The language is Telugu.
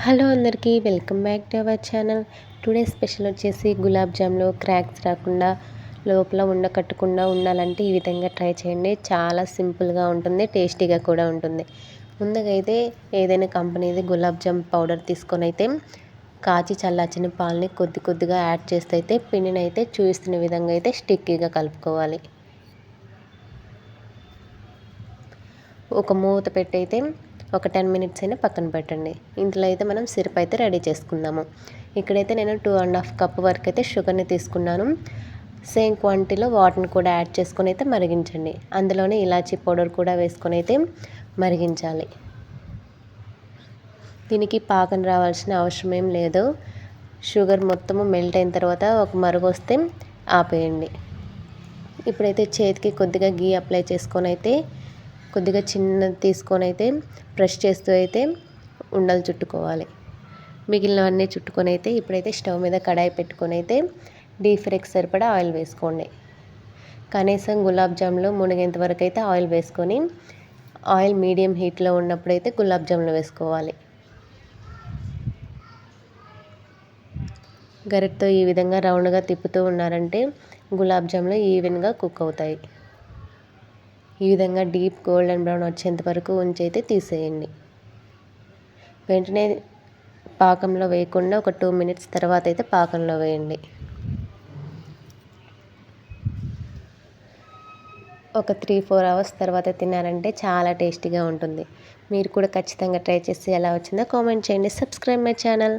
హలో అందరికీ welcome back to our channel. Today special వచ్చేసి గులాబ్ జామ్లో క్రాక్స్ రాకుండా లోపల ఉండకట్టకుండా ఉండాలంటే ఈ విధంగా ట్రై చేయండి. చాలా సింపుల్గా ఉంటుంది, టేస్టీగా కూడా ఉంటుంది. ముందుగా అయితే ఏదైనా కంపెనీది గులాబ్ జామ్ పౌడర్ తీసుకొని అయితే కాచి చల్లార్చిన పాలని కొద్ది కొద్దిగా యాడ్ చేస్తే అయితే పిండిని అయితే చూపిస్తున్న విధంగా అయితే స్టిక్కీగా కలుపుకోవాలి. ఒక మూత పెట్టి అయితే ఒక 10 మినిట్స్ అయినా పక్కన పెట్టండి. ఇంట్లో అయితే మనం సిరప్ అయితే రెడీ చేసుకుందాము. ఇక్కడైతే నేను 2½ కప్ వరకు అయితే షుగర్ని తీసుకున్నాను. సేమ్ క్వాంటిటీలో వాటర్ని కూడా యాడ్ చేసుకొని అయితే మరిగించండి. అందులోనే ఇలాచీ పౌడర్ కూడా వేసుకొని అయితే మరిగించాలి. దీనికి పాకం రావాల్సిన అవసరం ఏం లేదు. షుగర్ మొత్తము మెల్ట్ అయిన తర్వాత ఒక మరుగు వస్తే ఆపేయండి. ఇప్పుడైతే చేతికి కొద్దిగా గీ అప్లై చేసుకొని అయితే కొద్దిగా చిన్నది తీసుకొని అయితే ప్రెస్ చేస్తూ అయితే ఉండలు చుట్టుకోవాలి. మిగిలినవన్నీ చుట్టుకొని అయితే ఇప్పుడైతే స్టవ్ మీద కడాయి పెట్టుకొని అయితే డీప్ ఫ్రైకి సరిపడా ఆయిల్ వేసుకోండి. కనీసం గులాబ్ జామ్లో మునిగేంత వరకు అయితే ఆయిల్ వేసుకొని ఆయిల్ మీడియం హీట్లో ఉన్నప్పుడైతే గులాబ్ జామ్లు వేసుకోవాలి. గరిటతో ఈ విధంగా రౌండ్గా తిప్పుతూ ఉన్నారంటే గులాబ్ జామ్లు ఈవెన్గా కుక్ అవుతాయి. ఈ విధంగా డీప్ గోల్డెన్ బ్రౌన్ వచ్చేంత వరకు ఉంచి అయితే తీసేయండి. వెంటనే పాకంలో వేయకుండా ఒక 2 మినిట్స్ తర్వాత అయితే పాకంలో వేయండి. ఒక 3-4 అవర్స్ తర్వాత తిన్నారంటే చాలా టేస్టీగా ఉంటుంది. మీరు కూడా ఖచ్చితంగా ట్రై చేసి ఎలా వచ్చిందో కామెంట్ చేయండి. Subscribe my channel.